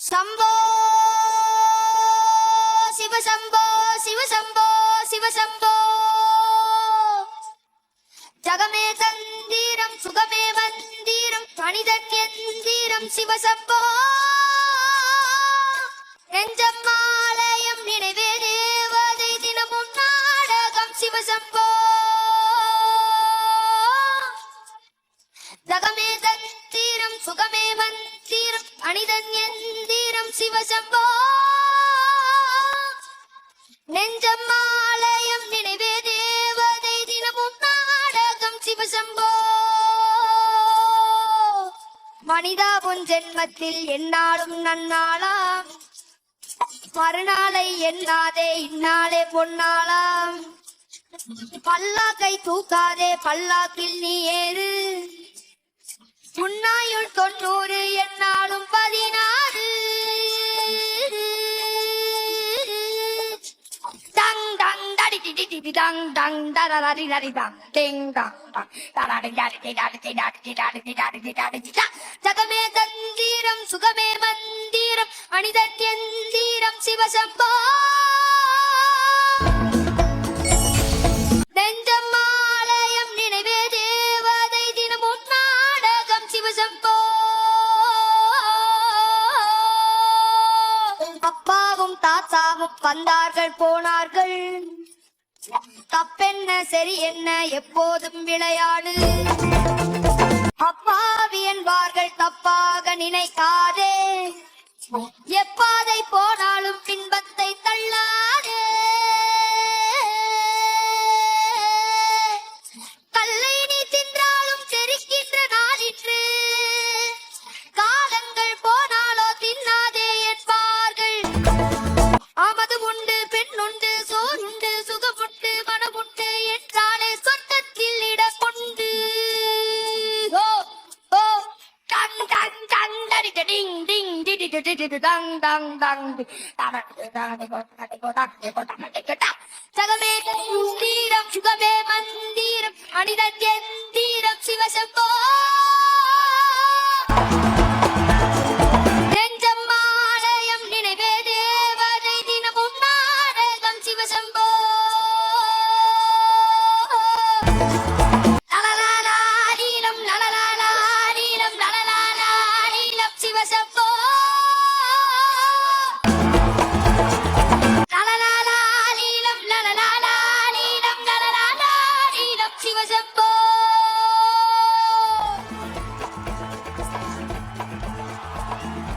சம்போ சிவசம்போ சிவசம்போ சிவசம்போ ஜகமே தந்திரம் சுகமே மந்திரம் மனிதன் எந்திரம் சிவசம்போ நெஞ்சம்மாலயம் நினைவே தேவதை தினமும் நாடகம் சிவசம்போ ஜகமே தந்திரம் சுகமே மந்திரம் மனிதன் எந்திரம் சிவசம்போ நெஞ்சம்மாலயம் நினைவே தேவதை தினமும் நாடகம் சிவசம்போ மனிதா உன் ஜென்மத்தில் என்னாலும் நன்னாளாம் மறுநாளை எண்ணாதே இந்நாளே பொன்னாளாம் பல்லாக்கை தூக்காதே பல்லாக்கில் நீ ஏறு முன்னாயுள் 90 என்னாலும் 16 dang dang daddy diddy dang dang da da da di da di dang ding dang dang da da di da di da di da di da di da di da di da Jagame Thandhiram சுகமே மந்திரம் மனிதன் எந்திரம் சிவசம்போ நெஞ்சம்மாலயம் நினைவே தேவதை தினமும் நாடகம் சிவசம்போ அப்பாவும் தாத்தாவும் வந்தார்கள் போனார்கள் தப்பென்ன சரி என்ன எப்போதும் விளையாடு அப்பாவி என்பார்கள் தப்பாக நினைக்காதே எப்பாதை போனாலும் பின்பத்தை தள்ளாதே கல்லை நீ தின்றாலும் செரிக்கின்ற நாளிற்று காலங்கள் போனாலோ தின்னாதே என்பார்கள் ஆமது உண்டு பெண் உண்டு சோர் உண்டு சுகமுண்டு மனமுண்டு என்றாலே சொந்தத்தில் இடம் கொண்டு ding ding ding dang dang dang Jagame Thandhiram சுகமே மந்திரம் மனிதன் எந்திரம் சிவசம்போ